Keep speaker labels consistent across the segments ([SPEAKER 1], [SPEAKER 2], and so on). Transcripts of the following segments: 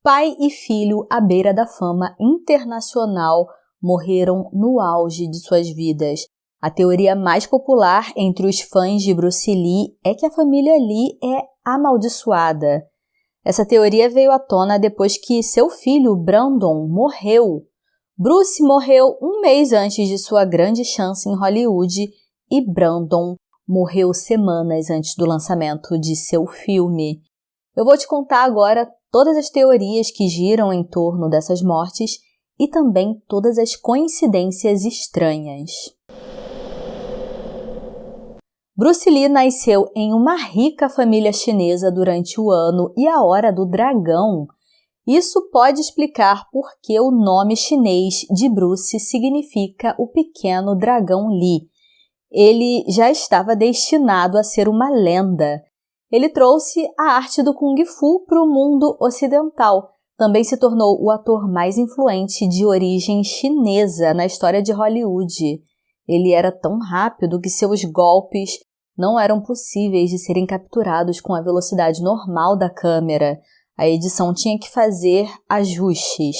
[SPEAKER 1] Pai e filho à beira da fama internacional morreram no auge de suas vidas. A teoria mais popular entre os fãs de Bruce Lee é que a família Lee é amaldiçoada. Essa teoria veio à tona depois que seu filho Brandon morreu. Bruce morreu um mês antes de sua grande chance em Hollywood e Brandon morreu semanas antes do lançamento de seu filme. Eu vou te contar agora todas as teorias que giram em torno dessas mortes e também todas as coincidências estranhas. Bruce Lee nasceu em uma rica família chinesa durante o ano e a hora do dragão. Isso pode explicar por que o nome chinês de Bruce significa o pequeno dragão Lee. Ele já estava destinado a ser uma lenda. Ele trouxe a arte do Kung Fu para o mundo ocidental. Também se tornou o ator mais influente de origem chinesa na história de Hollywood. Ele era tão rápido que seus golpes não eram possíveis de serem capturados com a velocidade normal da câmera. A edição tinha que fazer ajustes.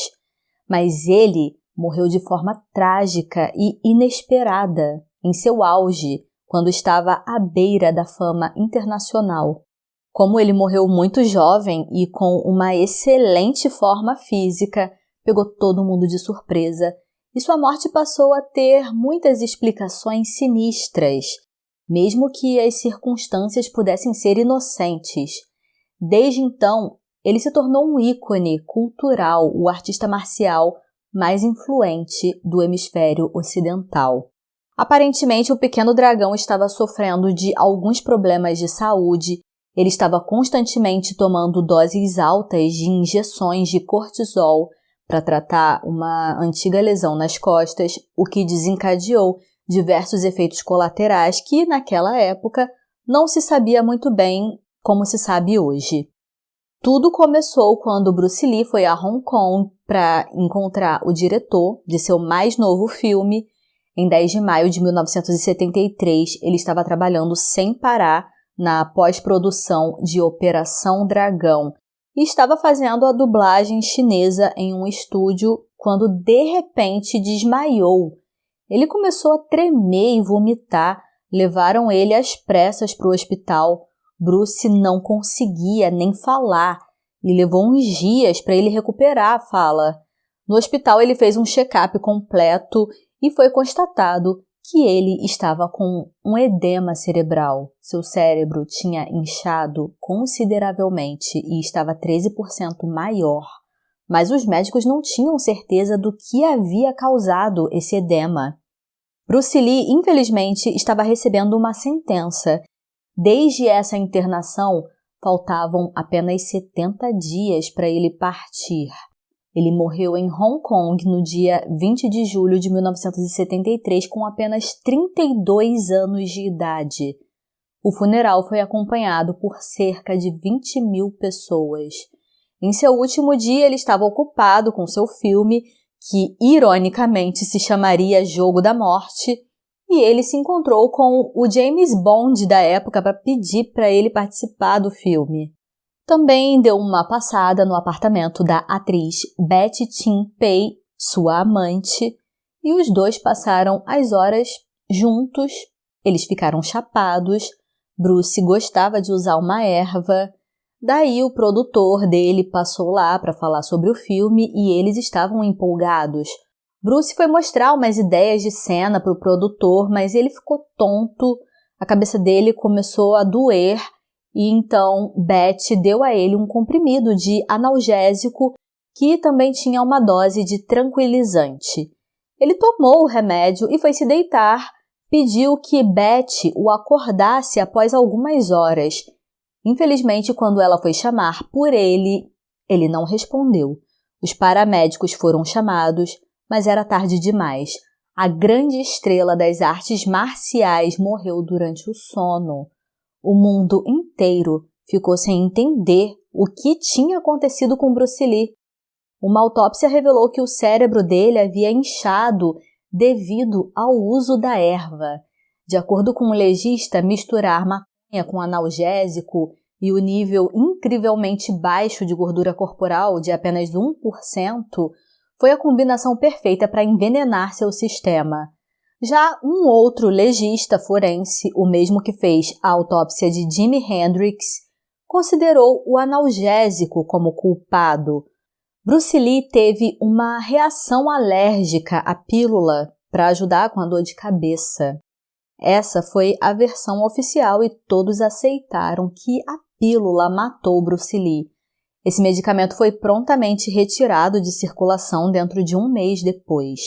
[SPEAKER 1] Mas ele morreu de forma trágica e inesperada, em seu auge, quando estava à beira da fama internacional. Como ele morreu muito jovem e com uma excelente forma física, pegou todo mundo de surpresa e sua morte passou a ter muitas explicações sinistras, mesmo que as circunstâncias pudessem ser inocentes. Desde então, ele se tornou um ícone cultural, o artista marcial mais influente do hemisfério ocidental. Aparentemente, o pequeno dragão estava sofrendo de alguns problemas de saúde. Ele estava constantemente tomando doses altas de injeções de cortisol para tratar uma antiga lesão nas costas, o que desencadeou diversos efeitos colaterais que, naquela época, não se sabia muito bem como se sabe hoje. Tudo começou quando Bruce Lee foi a Hong Kong para encontrar o diretor de seu mais novo filme. Em 10 de maio de 1973, ele estava trabalhando sem parar na pós-produção de Operação Dragão e estava fazendo a dublagem chinesa em um estúdio quando de repente desmaiou. Ele começou a tremer e vomitar, levaram ele às pressas para o hospital. Bruce não conseguia nem falar e levou uns dias para ele recuperar a fala. No hospital ele fez um check-up completo e foi constatado que ele estava com um edema cerebral. Seu cérebro tinha inchado consideravelmente e estava 13% maior. Mas os médicos não tinham certeza do que havia causado esse edema. Bruce Lee, infelizmente, estava recebendo uma sentença. Desde essa internação, faltavam apenas 70 dias para ele partir. Ele morreu em Hong Kong no dia 20 de julho de 1973 com apenas 32 anos de idade. O funeral foi acompanhado por cerca de 20 mil pessoas. Em seu último dia, ele estava ocupado com seu filme, que ironicamente se chamaria Jogo da Morte, e ele se encontrou com o James Bond da época para pedir para ele participar do filme. Também deu uma passada no apartamento da atriz Betty Chin Pei, sua amante, e os dois passaram as horas juntos. Eles ficaram chapados. Bruce gostava de usar uma erva. Daí o produtor dele passou lá para falar sobre o filme e eles estavam empolgados. Bruce foi mostrar umas ideias de cena para o produtor, mas ele ficou tonto, a cabeça dele começou a doer e então Betty deu a ele um comprimido de analgésico que também tinha uma dose de tranquilizante. Ele tomou o remédio e foi se deitar, pediu que Betty o acordasse após algumas horas. Infelizmente, quando ela foi chamar por ele, ele não respondeu. Os paramédicos foram chamados, mas era tarde demais. A grande estrela das artes marciais morreu durante o sono. O mundo inteiro ficou sem entender o que tinha acontecido com Bruce Lee. Uma autópsia revelou que o cérebro dele havia inchado devido ao uso da erva. De acordo com o legista, misturar maconha com analgésico e o nível incrivelmente baixo de gordura corporal, de apenas 1%, foi a combinação perfeita para envenenar seu sistema. Já um outro legista forense, o mesmo que fez a autópsia de Jimi Hendrix, considerou o analgésico como culpado. Bruce Lee teve uma reação alérgica à pílula para ajudar com a dor de cabeça. Essa foi a versão oficial e todos aceitaram que a pílula matou Bruce Lee. Esse medicamento foi prontamente retirado de circulação dentro de um mês depois.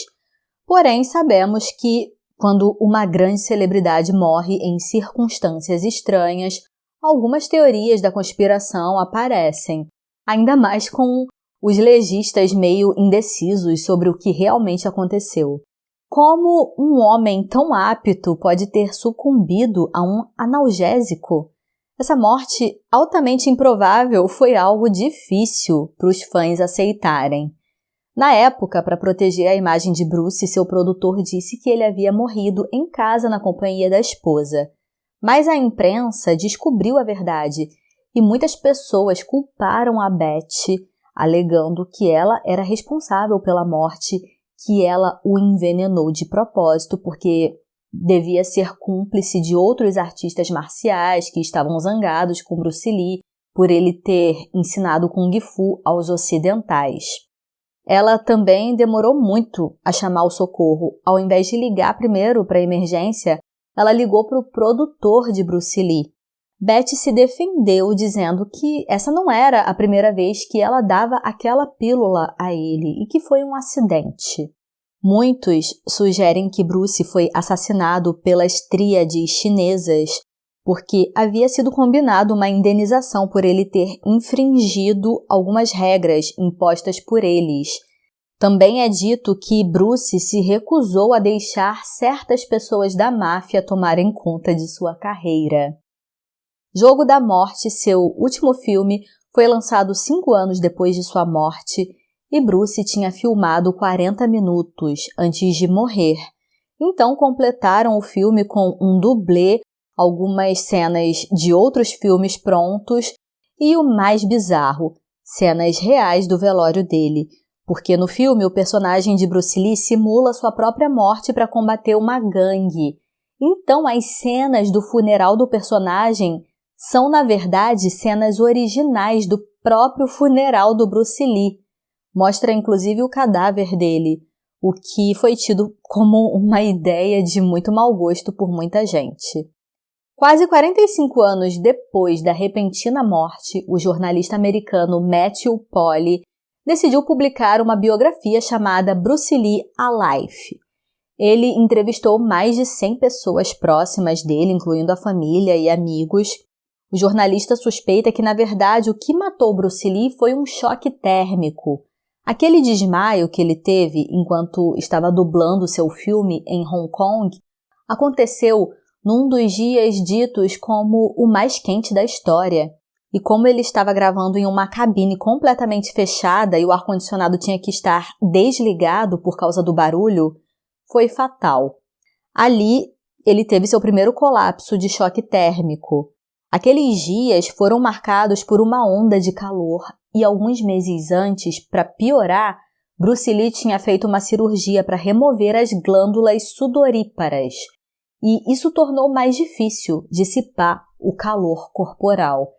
[SPEAKER 1] Porém, sabemos que, quando uma grande celebridade morre em circunstâncias estranhas, algumas teorias da conspiração aparecem, ainda mais com os legistas meio indecisos sobre o que realmente aconteceu. Como um homem tão apto pode ter sucumbido a um analgésico? Essa morte altamente improvável foi algo difícil para os fãs aceitarem. Na época, para proteger a imagem de Bruce, seu produtor disse que ele havia morrido em casa na companhia da esposa. Mas a imprensa descobriu a verdade e muitas pessoas culparam a Beth, alegando que ela era responsável pela morte, que ela o envenenou de propósito porque devia ser cúmplice de outros artistas marciais que estavam zangados com Bruce Lee por ele ter ensinado Kung Fu aos ocidentais. Ela também demorou muito a chamar o socorro. Ao invés de ligar primeiro para a emergência, ela ligou para o produtor de Bruce Lee. Beth se defendeu dizendo que essa não era a primeira vez que ela dava aquela pílula a ele e que foi um acidente. Muitos sugerem que Bruce foi assassinado pelas tríades chinesas porque havia sido combinado uma indenização por ele ter infringido algumas regras impostas por eles. Também é dito que Bruce se recusou a deixar certas pessoas da máfia tomarem conta de sua carreira. Jogo da Morte, seu último filme, foi lançado 5 anos depois de sua morte e Bruce tinha filmado 40 minutos antes de morrer. Então completaram o filme com um dublê, algumas cenas de outros filmes prontos e o mais bizarro, cenas reais do velório dele, porque no filme o personagem de Bruce Lee simula sua própria morte para combater uma gangue. Então as cenas do funeral do personagem são, na verdade, cenas originais do próprio funeral do Bruce Lee. Mostra inclusive o cadáver dele, o que foi tido como uma ideia de muito mau gosto por muita gente. Quase 45 anos depois da repentina morte, o jornalista americano Matthew Polly decidiu publicar uma biografia chamada Bruce Lee Alive. Ele entrevistou mais de 100 pessoas próximas dele, incluindo a família e amigos. O jornalista suspeita que, na verdade, o que matou Bruce Lee foi um choque térmico. Aquele desmaio que ele teve enquanto estava dublando seu filme em Hong Kong aconteceu num dos dias ditos como o mais quente da história. E como ele estava gravando em uma cabine completamente fechada e o ar-condicionado tinha que estar desligado por causa do barulho, foi fatal. Ali, ele teve seu primeiro colapso de choque térmico. Aqueles dias foram marcados por uma onda de calor e alguns meses antes, para piorar, Bruce Lee tinha feito uma cirurgia para remover as glândulas sudoríparas e isso tornou mais difícil dissipar o calor corporal.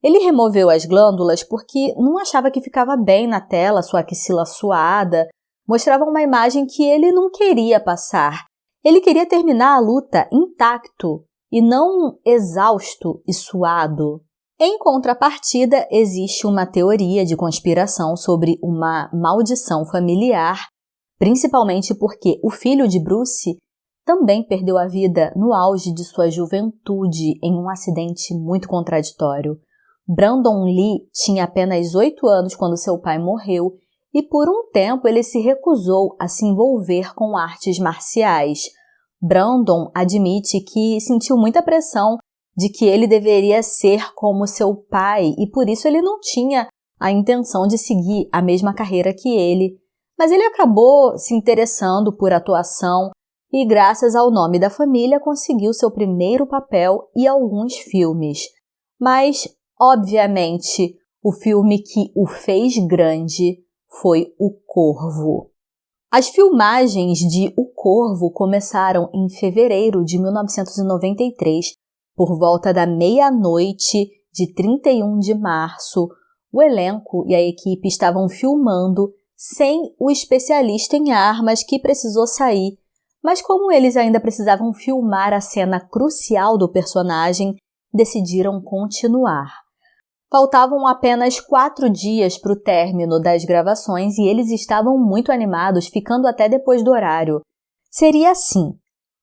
[SPEAKER 1] Ele removeu as glândulas porque não achava que ficava bem na tela, sua axila suada, mostrava uma imagem que ele não queria passar. Ele queria terminar a luta intacto e não exausto e suado. Em contrapartida, existe uma teoria de conspiração sobre uma maldição familiar, principalmente porque o filho de Bruce também perdeu a vida no auge de sua juventude em um acidente muito contraditório. Brandon Lee tinha apenas 8 anos quando seu pai morreu e por um tempo ele se recusou a se envolver com artes marciais. Brandon admite que sentiu muita pressão de que ele deveria ser como seu pai e por isso ele não tinha a intenção de seguir a mesma carreira que ele. Mas ele acabou se interessando por atuação e, graças ao nome da família, conseguiu seu primeiro papel e alguns filmes. Mas Obviamente, o filme que o fez grande foi O Corvo. As filmagens de O Corvo começaram em fevereiro de 1993, por volta da meia-noite de 31 de março. O elenco e a equipe estavam filmando sem o especialista em armas que precisou sair, mas como eles ainda precisavam filmar a cena crucial do personagem, decidiram continuar. Faltavam apenas 4 dias para o término das gravações e eles estavam muito animados, ficando até depois do horário. Seria assim: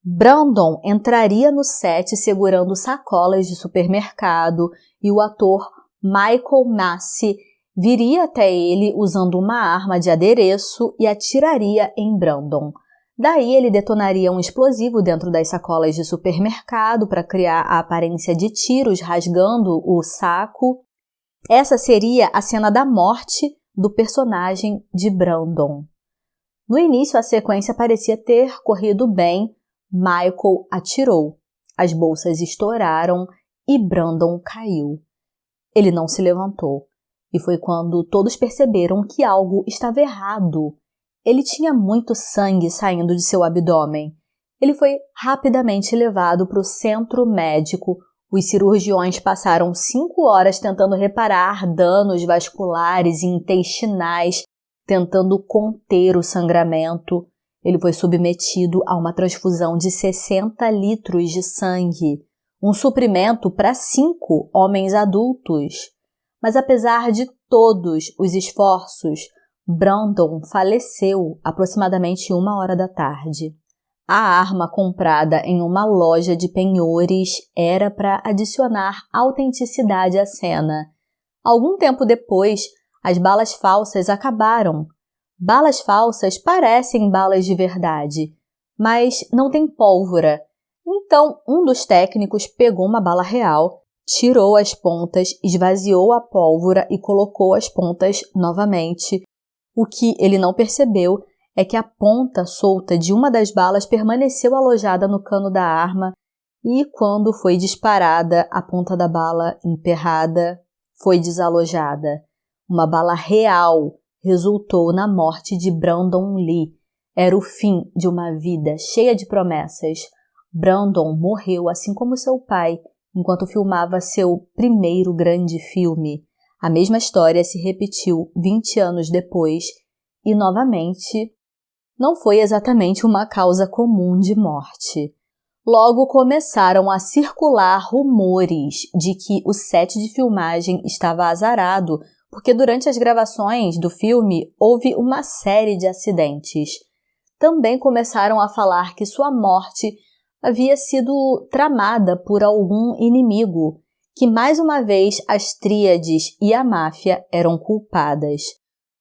[SPEAKER 1] Brandon entraria no set segurando sacolas de supermercado e o ator Michael Massey viria até ele usando uma arma de adereço e atiraria em Brandon. Daí ele detonaria um explosivo dentro das sacolas de supermercado para criar a aparência de tiros rasgando o saco. Essa seria a cena da morte do personagem de Brandon. No início, a sequência parecia ter corrido bem. Michael atirou, as bolsas estouraram e Brandon caiu. Ele não se levantou, e foi quando todos perceberam que algo estava errado. Ele tinha muito sangue saindo de seu abdômen. Ele foi rapidamente levado para o centro médico. Os cirurgiões passaram 5 horas tentando reparar danos vasculares e intestinais, tentando conter o sangramento. Ele foi submetido a uma transfusão de 60 litros de sangue, um suprimento para 5 homens adultos. Mas apesar de todos os esforços, Brandon faleceu aproximadamente 1h da tarde. A arma comprada em uma loja de penhores era para adicionar autenticidade à cena. Algum tempo depois, as balas falsas acabaram. Balas falsas parecem balas de verdade, mas não tem pólvora. Então, um dos técnicos pegou uma bala real, tirou as pontas, esvaziou a pólvora e colocou as pontas novamente. O que ele não percebeu é que a ponta solta de uma das balas permaneceu alojada no cano da arma e, quando foi disparada, a ponta da bala emperrada foi desalojada. Uma bala real resultou na morte de Brandon Lee. Era o fim de uma vida cheia de promessas. Brandon morreu assim como seu pai, enquanto filmava seu primeiro grande filme. A mesma história se repetiu 20 anos depois e, novamente, não foi exatamente uma causa comum de morte. Logo começaram a circular rumores de que o set de filmagem estava azarado, porque durante as gravações do filme houve uma série de acidentes. Também começaram a falar que sua morte havia sido tramada por algum inimigo, que mais uma vez as tríades e a máfia eram culpadas.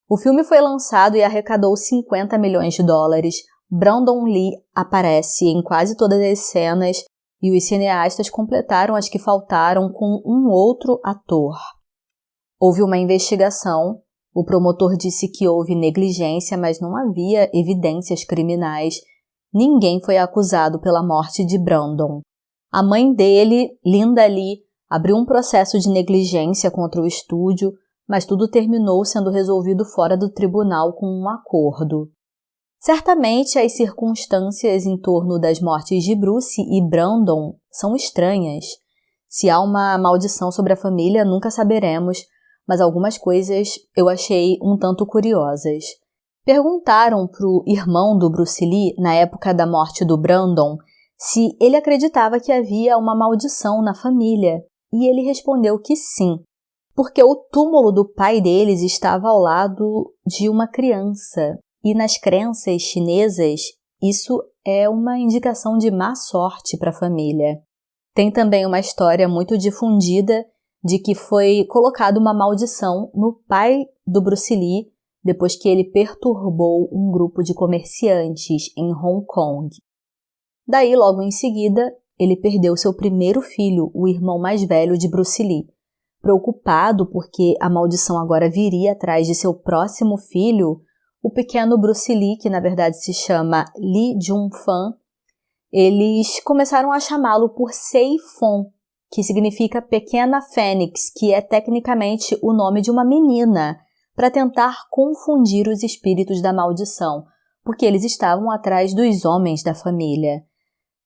[SPEAKER 1] O filme foi lançado e arrecadou 50 milhões de dólares. Brandon Lee aparece em quase todas as cenas e os cineastas completaram as que faltaram com um outro ator. Houve uma investigação. O promotor disse que houve negligência, mas não havia evidências criminais. Ninguém foi acusado pela morte de Brandon. A mãe dele, Linda Lee, abriu um processo de negligência contra o estúdio, mas tudo terminou sendo resolvido fora do tribunal com um acordo. Certamente as circunstâncias em torno das mortes de Bruce e Brandon são estranhas. Se há uma maldição sobre a família, nunca saberemos, mas algumas coisas eu achei um tanto curiosas. Perguntaram para o irmão do Bruce Lee, na época da morte do Brandon, se ele acreditava que havia uma maldição na família, e ele respondeu que sim, porque o túmulo do pai deles estava ao lado de uma criança, e nas crenças chinesas isso é uma indicação de má sorte para a família. Tem também uma história muito difundida de que foi colocada uma maldição no pai do Bruce Lee depois que ele perturbou um grupo de comerciantes em Hong Kong. Daí, logo em seguida, ele perdeu seu primeiro filho, o irmão mais velho de Bruce Lee. Preocupado porque a maldição agora viria atrás de seu próximo filho, o pequeno Bruce Lee, que na verdade se chama Lee Jun-fan, eles começaram a chamá-lo por Sei Fon, que significa pequena fênix, que é tecnicamente o nome de uma menina, para tentar confundir os espíritos da maldição, porque eles estavam atrás dos homens da família.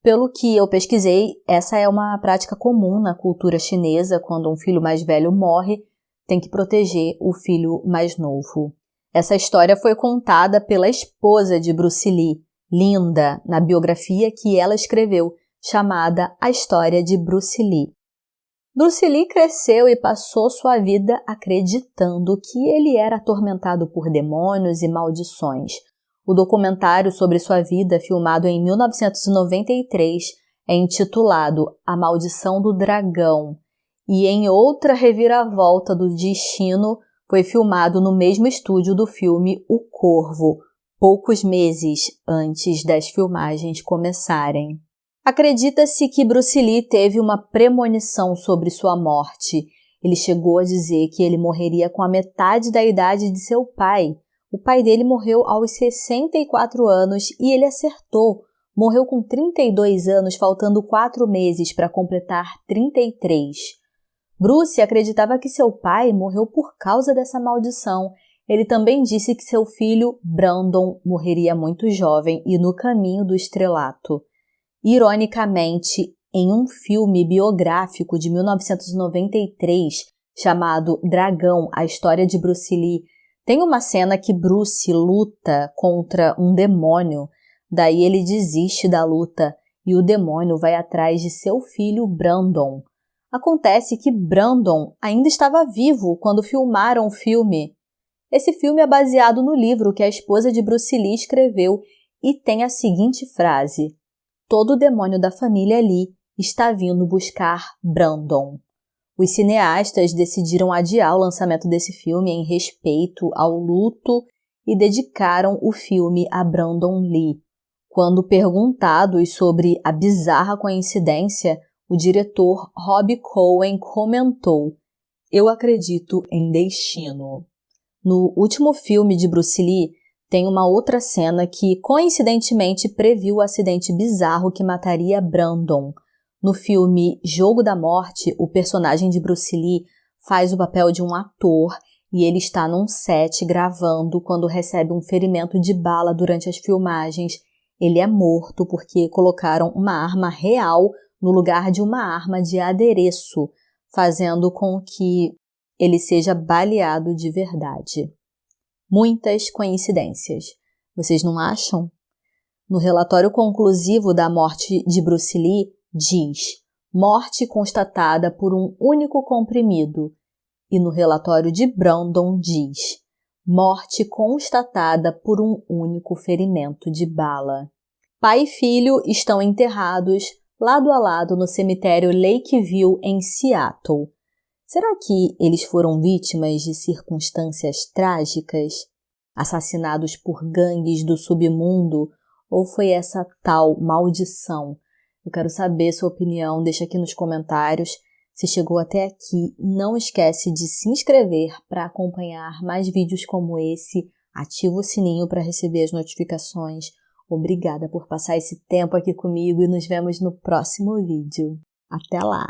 [SPEAKER 1] Pelo que eu pesquisei, essa é uma prática comum na cultura chinesa. Quando um filho mais velho morre, tem que proteger o filho mais novo. Essa história foi contada pela esposa de Bruce Lee, Linda, na biografia que ela escreveu, chamada A História de Bruce Lee. Bruce Lee cresceu e passou sua vida acreditando que ele era atormentado por demônios e maldições. O documentário sobre sua vida, filmado em 1993, é intitulado A Maldição do Dragão, e em outra reviravolta do destino, foi filmado no mesmo estúdio do filme O Corvo, poucos meses antes das filmagens começarem. Acredita-se que Bruce Lee teve uma premonição sobre sua morte. Ele chegou a dizer que ele morreria com a metade da idade de seu pai. O pai dele morreu aos 64 anos e ele acertou. Morreu com 32 anos, faltando 4 meses para completar 33. Bruce acreditava que seu pai morreu por causa dessa maldição. Ele também disse que seu filho, Brandon, morreria muito jovem e no caminho do estrelato. Ironicamente, em um filme biográfico de 1993, chamado Dragão, a história de Bruce Lee, tem uma cena que Bruce luta contra um demônio, daí ele desiste da luta e o demônio vai atrás de seu filho Brandon. Acontece que Brandon ainda estava vivo quando filmaram o filme. Esse filme é baseado no livro que a esposa de Bruce Lee escreveu e tem a seguinte frase: todo demônio da família Lee está vindo buscar Brandon. Os cineastas decidiram adiar o lançamento desse filme em respeito ao luto e dedicaram o filme a Brandon Lee. Quando perguntados sobre a bizarra coincidência, o diretor Rob Cohen comentou: "Eu acredito em destino." No último filme de Bruce Lee, tem uma outra cena que, coincidentemente, previu o acidente bizarro que mataria Brandon. No filme Jogo da Morte, o personagem de Bruce Lee faz o papel de um ator e ele está num set gravando quando recebe um ferimento de bala durante as filmagens. Ele é morto porque colocaram uma arma real no lugar de uma arma de adereço, fazendo com que ele seja baleado de verdade. Muitas coincidências. Vocês não acham? No relatório conclusivo da morte de Bruce Lee, diz: morte constatada por um único comprimido. E no relatório de Brandon diz: morte constatada por um único ferimento de bala. Pai e filho estão enterrados lado a lado no cemitério Lakeview, em Seattle. Será que eles foram vítimas de circunstâncias trágicas? Assassinados por gangues do submundo? Ou foi essa tal maldição? Eu quero saber sua opinião, deixa aqui nos comentários. Se chegou até aqui, não esquece de se inscrever para acompanhar mais vídeos como esse. Ativa o sininho para receber as notificações. Obrigada por passar esse tempo aqui comigo e nos vemos no próximo vídeo. Até lá!